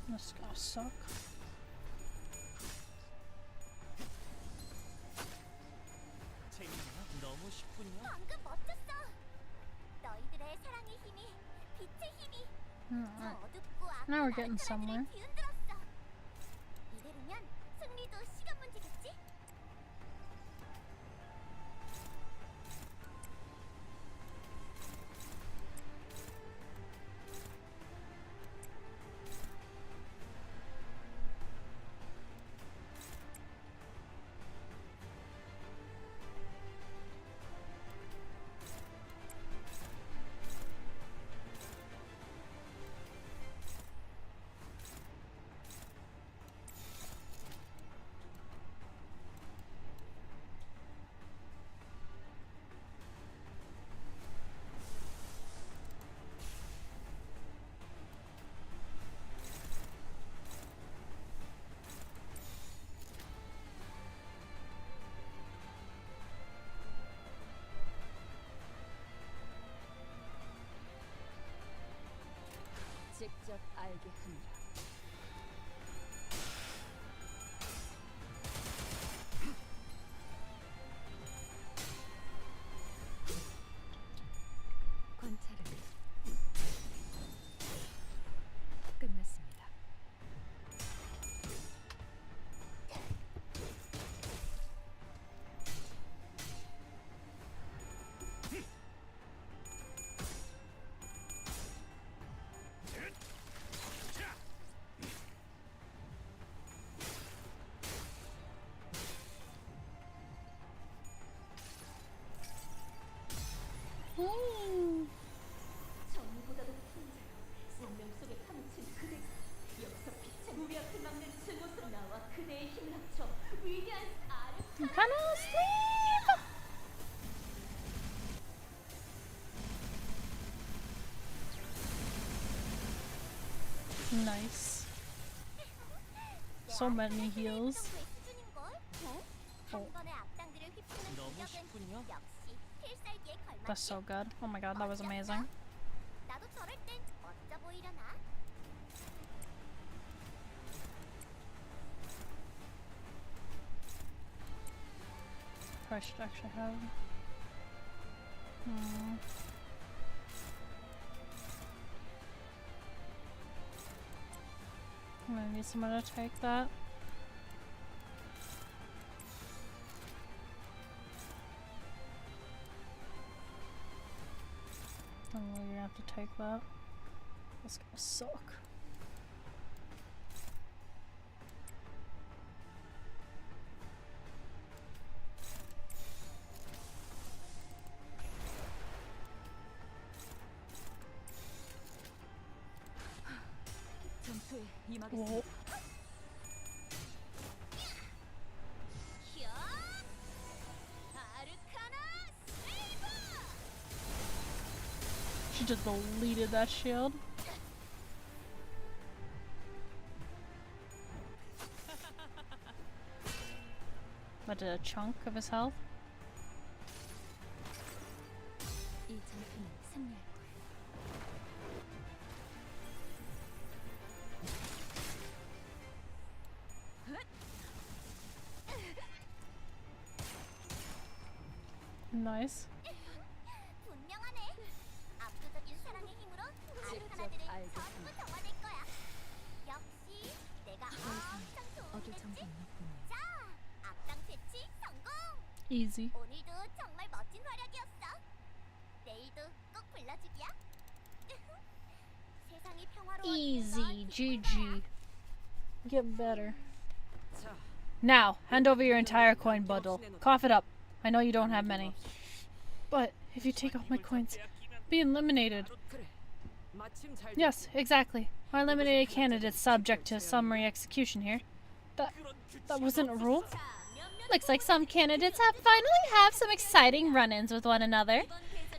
This gonna suck. 재밌네요. 너무 쉽군요. 방금 멋졌어. 너희들의 사랑의 힘이, 빛의 힘이 저 Alright. 어둡고 Now we're 악한 getting somewhere. 아르크라들을 뒤흔들었어. 이대로면 승리도 시간 문제겠지? 직접 알게 합니다. 관찰은 끝났습니다. Ooh. 정의보다도 풍자로 생명 속에 파묻힌 그대 여기서 빛의 무력을 막는 증오로 나와 그대의 힘을 합쳐 위대한 아르크 I'm kind of asleep. Nice. So many heals. 수준인걸? 어? 한 번의 악당들을 휩쓰는 너무 공격은 쉽군요. 역시 필살기에 걸맞게. That's so good. Oh my god, that was amazing. 나도 저럴 땐 멋져 보이려나? I should actually have. I'm gonna need someone to take that. I'm gonna have to take that. That's gonna suck. 전투에 임하겠습니다. Whoa. 야! 아르카나 세이버! She just deleted that shield. That did a chunk of his health. 이 전투는 승리할 거예요. Nice. 분명하네. 압도적인 사랑의 힘으로 아르카나들은 알겠습니다. 전부 정화될 거야. 역시 내가 엄청 도움이 얻을 정보는 됐지. 없군요. 자, 악당 퇴치 성공. Easy. 오늘도 정말 멋진 활약이었어. 내일도 꼭 불러주기야. 세상이 평화로워지는 Easy. 건 GG. Get better. 자, Now, hand over your entire coin bundle. Cough it up. I know you don't have many. But if you take all my coins, be eliminated. 그래. 마침 잘 Yes, exactly. Our eliminated candidate's subject to summary execution here. That wasn't a rule? Looks like some candidates have some exciting run-ins with one another.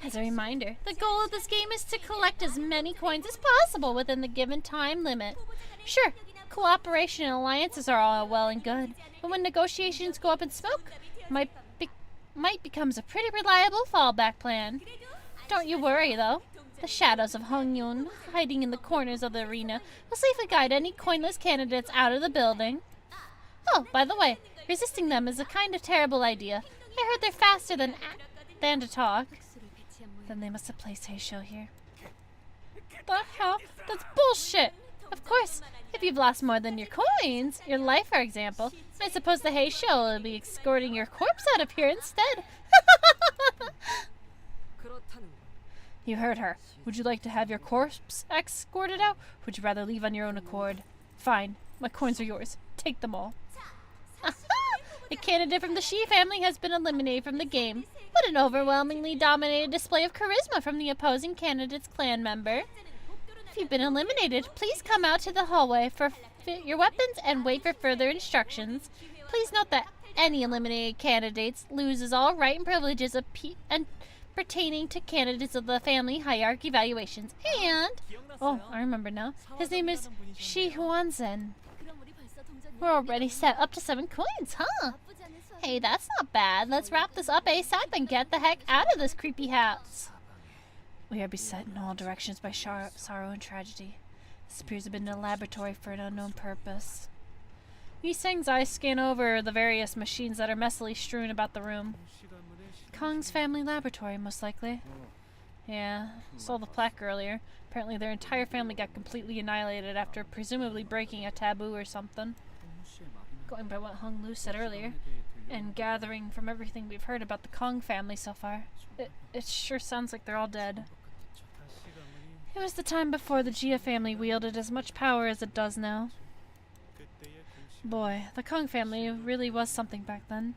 As a reminder, the goal of this game is to collect as many coins as possible within the given time limit. Sure, cooperation and alliances are all well and good, but when negotiations go up in smoke, might becomes a pretty reliable fallback plan. Don't you worry, though. The shadows of Hung Yun, hiding in the corners of the arena, will safely guide any coinless candidates out of the building. Oh, by the way, resisting them is a kind of terrible idea. I heard they're faster than to talk. 특수를 배치한 모양. Then they must have placed Heisho here. The hell? That's bullshit! Of course, if you've lost more than your coins, your life for example, I suppose the Heisho will be escorting your corpse out of here instead. 그렇다는 건 You heard her. Would you like to have your corpse escorted out? Or would you rather leave on your own accord? Fine. My coins are yours. Take them all. A candidate from the Shi family has been eliminated from the game. What an overwhelmingly dominated display of charisma from the opposing candidate's clan member. If you've been eliminated, please come out to the hallway for fit your weapons and wait for further instructions. Please note that any eliminated candidates loses all right and privileges and pertaining to candidates of the family hierarchy evaluations. And oh, I remember now. His name is Shi Huanzhen. 그럼 우리 벌써 동전이 We're already set up to 7 coins, huh? 나쁘지 않은 수학. Hey, that's not bad. Let's wrap this up ASAP and get the heck out of this creepy house. We are beset in all directions by sorrow and tragedy. This appears to have been a laboratory for an unknown purpose. Yi Seng's eyes scan over the various machines that are messily strewn about the room. Kong's family laboratory, most likely. Yeah, saw the plaque earlier. Apparently their entire family got completely annihilated after presumably breaking a taboo or something. Going by what Hung Lu said earlier, and gathering from everything we've heard about the Kong family so far, it sure sounds like they're all dead. It was the time before the Jia family wielded as much power as it does now. Boy, the Kong family really was something back then.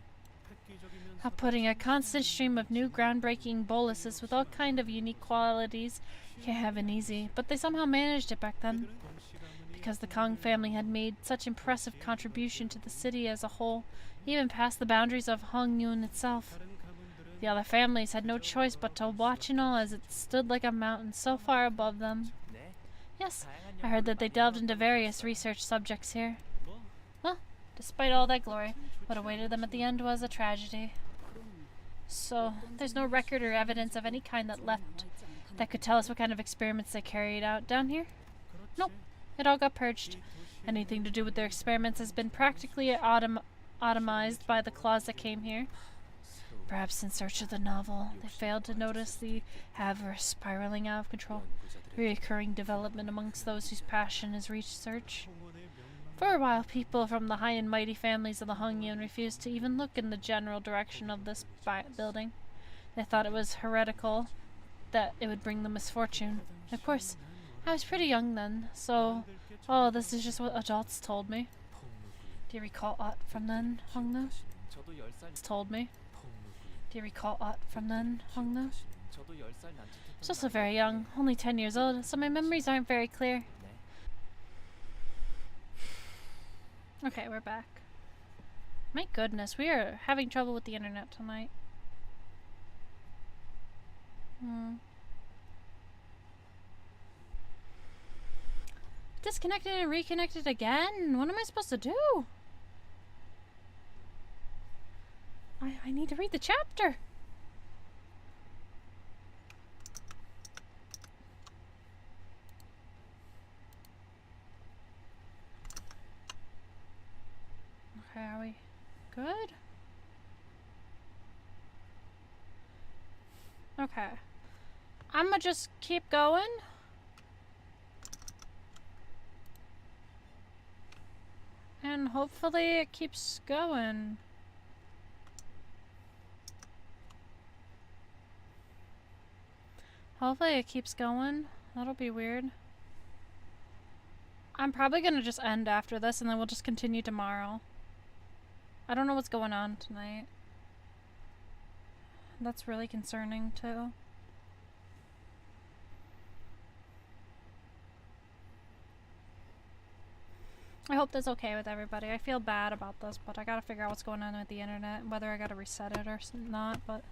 Outputting a constant stream of new groundbreaking boluses with all kind of unique qualities can't have been easy, but they somehow managed it back then. Because the Kong family had made such impressive contribution to the city as a whole, even past the boundaries of Hongyun itself. The other families had no choice but to watch in awe as it stood like a mountain so far above them. 네. Yes, I heard that they delved into various research subjects here. 뭐? Well, Despite all that glory, what awaited them at the end was a tragedy. So, there's no record or evidence of any kind that could tell us what kind of experiments they carried out down here? Nope. It all got purged. Anything to do with their experiments has been practically automized by the claws that came here. Perhaps in search of the novel, they failed to notice the avarice spiraling out of control, reoccurring development amongst those whose passion is research. For a while, people from the high and mighty families of the Hongyun refused to even look in the general direction of this building. They thought it was heretical, that it would bring them misfortune. Of course, I was pretty young then, so this is just what adults told me. Do you recall aught from then, Hongnu? Told me. Do you recall aught from then, Hongnu? I was also very young, only 10 years old, so my memories aren't very clear. Okay, we're back. My goodness, we are having trouble with the internet tonight. Disconnected and reconnected again? What am I supposed to do? I need to read the chapter. Okay, are we good? Okay. I'ma just keep going. And hopefully it keeps going. Hopefully it keeps going. That'll be weird. I'm probably gonna just end after this and then we'll just continue tomorrow. I don't know what's going on tonight. That's really concerning too. I hope that's okay with everybody. I feel bad about this, but I gotta figure out what's going on with the internet and whether I gotta reset it or not, but...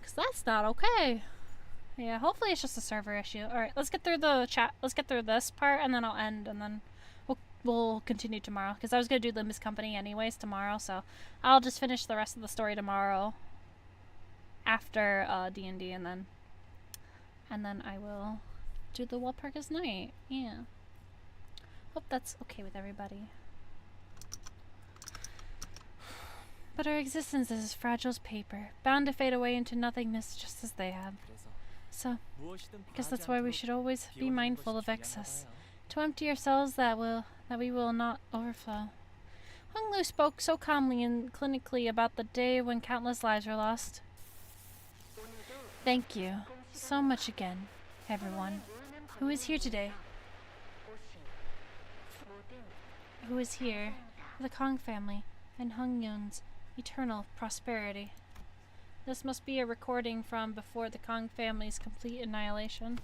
because that's not okay. Yeah, hopefully it's just a server issue. Alright, let's get through the chat. Let's get through this part and then I'll end and then we'll continue tomorrow. Because I was gonna do Limbus Company anyways tomorrow, so I'll just finish the rest of the story tomorrow after D&D and then I will do the Walpurgis Night. Yeah. Hope that's okay with everybody. But our existence is as fragile as paper, bound to fade away into nothingness just as they have. So, I guess that's why we should always be mindful of excess, to empty ourselves that we will not overflow. Honglu spoke so calmly and clinically about the day when countless lives were lost. Thank you so much again, everyone. Who is here today? Who is here for the Kong family and Hongyun's eternal prosperity. This must be a recording from before the Kong family's complete annihilation.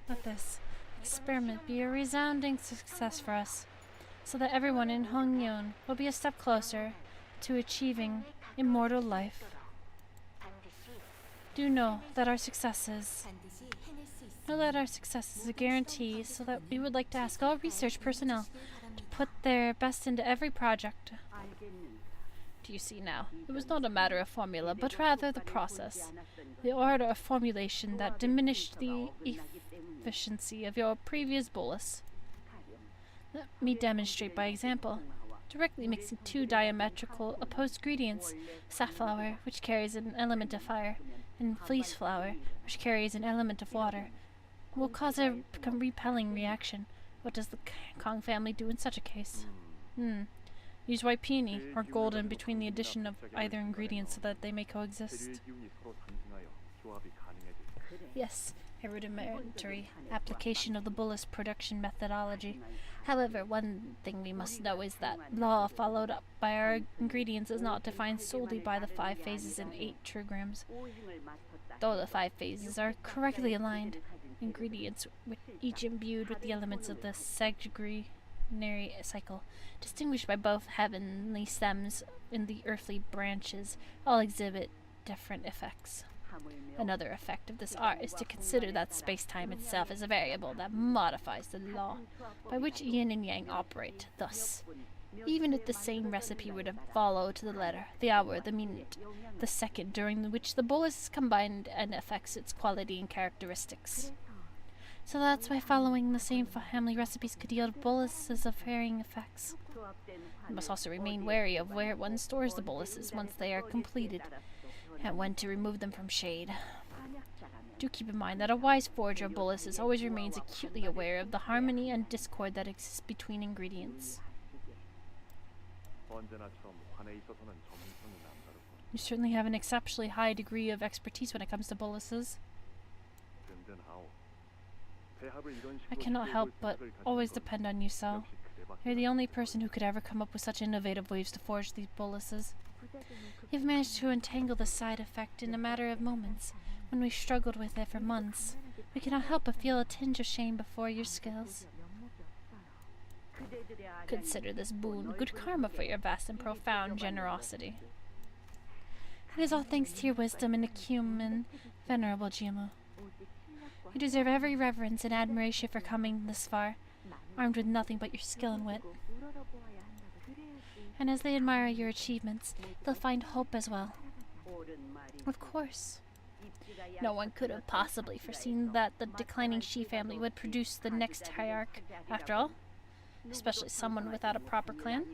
Let this experiment be a resounding success for us, so that everyone in Hongyun will be a step closer to achieving immortal life. Do know that our success is a guarantee, so that we would like to ask all research personnel to put their best into every project. Do you see now? It was not a matter of formula, but rather the process. The order of formulation that diminished the efficiency of your previous bolus. Let me demonstrate by example. Directly mixing two diametrical opposed ingredients, safflower, which carries an element of fire, and fleece flower, which carries an element of water, will cause a repelling reaction. What does the Kong family do in such a case? Use white peony or golden between the addition of either ingredient so that they may coexist. Yes, a rudimentary application of the bolus production methodology. However, one thing we must know is that law followed up by our ingredients is not defined solely by the 5 phases and 8 trigrams. Though the 5 phases are correctly aligned, ingredients with each imbued with the elements of the sexagenary cycle, distinguished by both heavenly stems and the earthly branches, all exhibit different effects. Another effect of this art is to consider that space-time itself is a variable that modifies the law by which yin and yang operate. Thus, Even if the same recipe were to follow to the letter, the hour, the minute, the second during which the bolus is combined and affects its quality and characteristics. So that's why following the same family recipes could yield boluses of varying effects. You must also remain wary of where one stores the boluses once they are completed, and when to remove them from shade. Do keep in mind that a wise forger of boluses always remains acutely aware of the harmony and discord that exists between ingredients. You certainly have an exceptionally high degree of expertise when it comes to boluses. I cannot help but always depend on you, Sal. You're the only person who could ever come up with such innovative ways to forge these boluses. You've managed to untangle the side effect in a matter of moments, when we struggled with it for months. We cannot help but feel a tinge of shame before your skills. Consider this boon good karma for your vast and profound generosity. It is all thanks to your wisdom and acumen, Venerable Jimu. You deserve every reverence and admiration for coming this far, armed with nothing but your skill and wit. And as they admire your achievements, they'll find hope as well. Of course. No one could have possibly foreseen that the declining Shi family would produce the next hierarch, after all. Especially someone without a proper clan.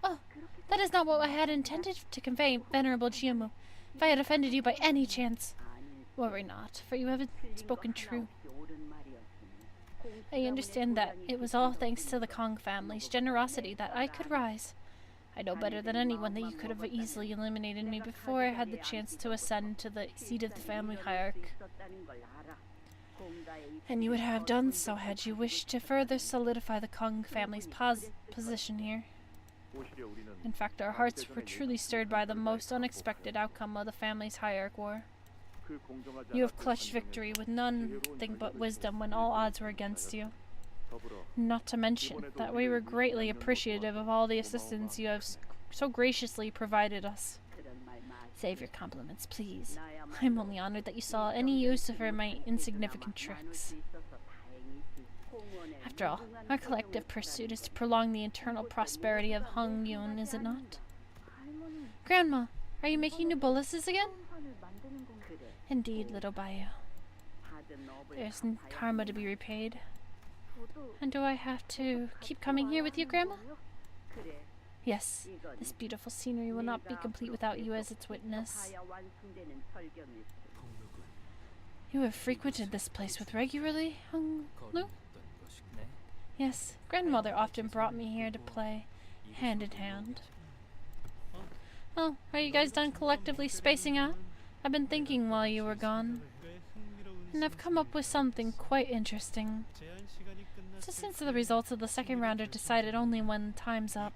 Oh, that is not what I had intended to convey, Venerable Jimu. If I had offended you by any chance. Worry not, for you haven't spoken true. I understand that it was all thanks to the Kong family's generosity that I could rise. I know better than anyone that you could have easily eliminated me before I had the chance to ascend to the seat of the family hierarch. And you would have done so had you wished to further solidify the Kong family's position here. In fact, our hearts were truly stirred by the most unexpected outcome of the family's hierarch war. You have clutched victory with nothing but wisdom when all odds were against you. Not to mention that we were greatly appreciative of all the assistance you have so graciously provided us. Save your compliments, please. I'm only honored that you saw any use for my insignificant tricks. After all, our collective pursuit is to prolong the eternal prosperity of Hung Yun, is it not? Grandma, are you making new boluses again? Indeed, little Bayo. There's karma to be repaid. And do I have to keep coming here with you, Grandma? Yes, this beautiful scenery will not be complete without you as its witness. You have frequented this place with regularly, Hung Lu? Yes, grandmother often brought me here to play, hand in hand. Oh, are you guys done collectively spacing out? I've been thinking while you were gone, and I've come up with something quite interesting. So since the results of the second round are decided only when time's up,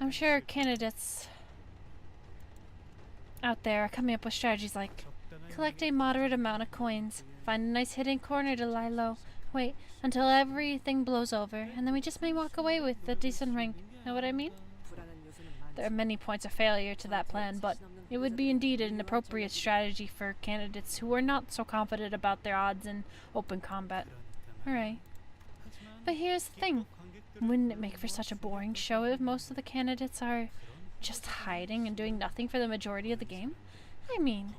I'm sure candidates out there are coming up with strategies like collect a moderate amount of coins, find a nice hidden corner to lie low, wait until everything blows over, and then we just may walk away with a decent rank. Know what I mean? There are many points of failure to that plan, but it would be indeed an appropriate strategy for candidates who are not so confident about their odds in open combat. Alright. But here's the thing. Wouldn't it make for such a boring show if most of the candidates are just hiding and doing nothing for the majority of the game? I mean,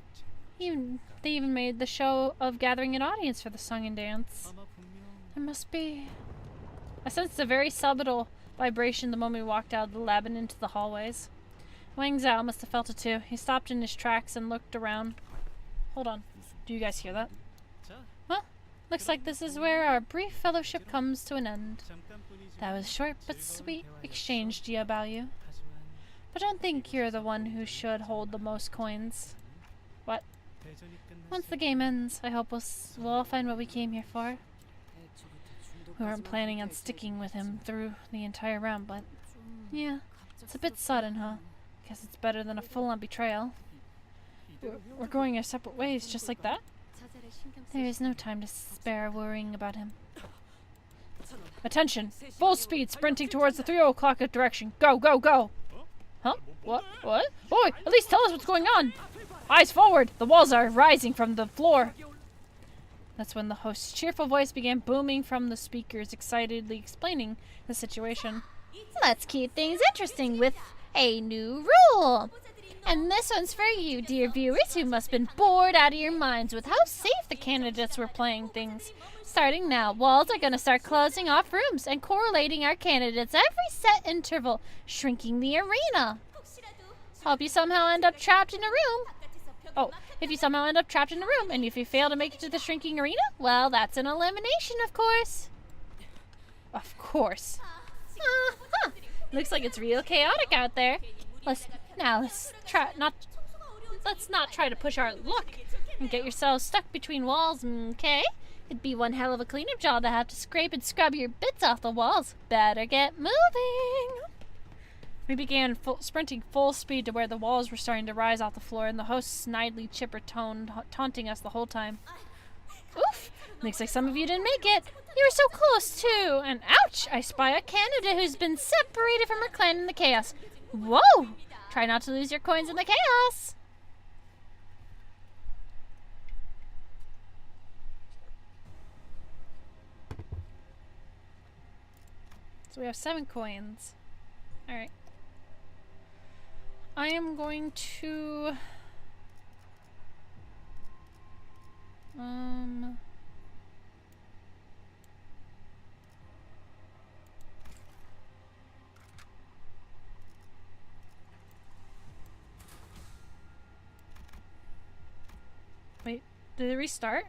they even made the show of gathering an audience for the song and dance. It must be... I sensed a very subtle vibration the moment we walked out of the lab and into the hallways. Wang Zhao must have felt it too. He stopped in his tracks and looked around. Hold on. Do you guys hear that? Well, looks like this is where our brief fellowship comes to an end. That was short but sweet exchange, Jia Baoyu. But don't think you're the one who should hold the most coins. What? Once the game ends, I hope we'll all find what we came here for. We weren't planning on sticking with him through the entire round, but yeah, it's a bit sudden, huh? Guess it's better than a full-on betrayal. We're going our separate ways just like that? There is no time to spare worrying about him. Attention! Full speed sprinting towards the 3 o'clock direction. Go, go, go! Huh? What? What? Boy, at least tell us what's going on! Eyes forward! The walls are rising from the floor. That's when the host's cheerful voice began booming from the speakers, excitedly explaining the situation. Let's keep things interesting with a new rule. And this one's for you, dear viewers, who must have been bored out of your minds with how safe the candidates were playing things. Starting now, walls are going to start closing off rooms and correlating our candidates every set interval, shrinking the arena. Hope you somehow end up trapped in a room. Oh, if you somehow end up trapped in a room and if you fail to make it to the shrinking arena, well, that's an elimination, of course. Of course. Looks like it's real chaotic out there. Let's not try to push our luck and get yourselves stuck between walls, okay? It'd be one hell of a cleanup job to have to scrape and scrub your bits off the walls. Better get moving. We began sprinting full speed to where the walls were starting to rise off the floor, and the host's snidely chipper tone taunting us the whole time. Oof! Looks like some of you didn't make it. You were so close, too. And ouch! I spy a candidate who's been separated from her clan in the chaos. Whoa! Try not to lose your coins in the chaos. So we have 7 coins. Alright. I am going to... Wait, did it restart?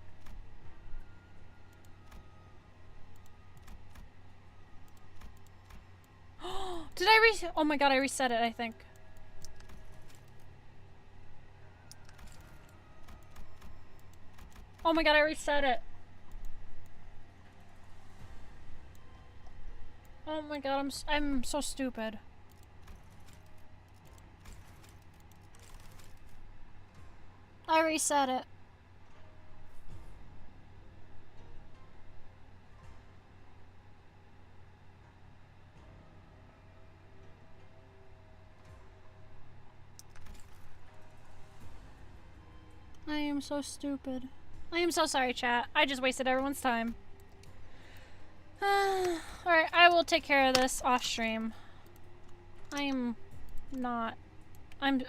Did I oh my god, I reset it, I think. Oh my god, I reset it. Oh my god, I'm so stupid. I reset it. I am so stupid. I am so sorry, chat. I just wasted everyone's time. Alright, I will take care of this off stream. I'm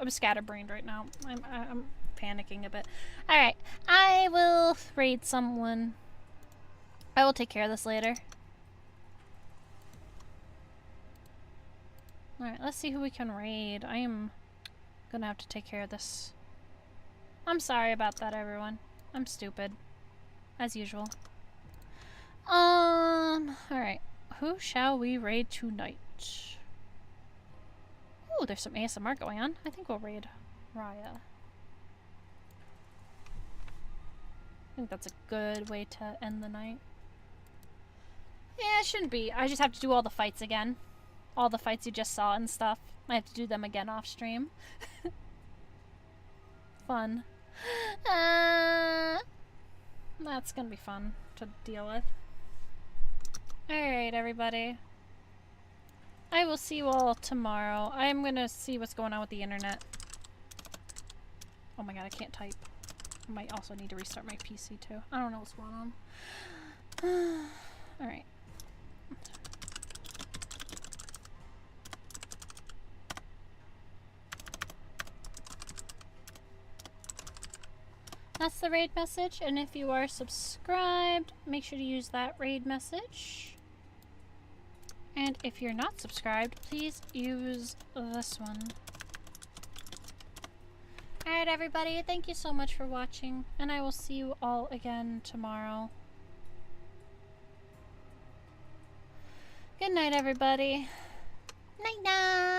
scatterbrained right now. I'm panicking a bit. Alright, I will raid someone. I will take care of this later. Alright, let's see who we can raid. I am gonna have to take care of this. I'm sorry about that, everyone. I'm stupid. As usual. Alright. Who shall we raid tonight? Ooh, there's some ASMR going on. I think we'll raid Raya. I think that's a good way to end the night. Yeah, it shouldn't be. I just have to do all the fights again. All the fights you just saw and stuff. I have to do them again off stream. Fun. That's gonna be fun to deal with. Alright, everybody. I will see you all tomorrow. I'm gonna see what's going on with the internet. Oh my god, I can't type. I might also need to restart my PC too. I don't know what's going on. Alright. That's the raid message, and if you are subscribed, make sure to use that raid message. And if you're not subscribed, please use this one. Alright everybody, thank you so much for watching, and I will see you all again tomorrow. Good night everybody. Night night!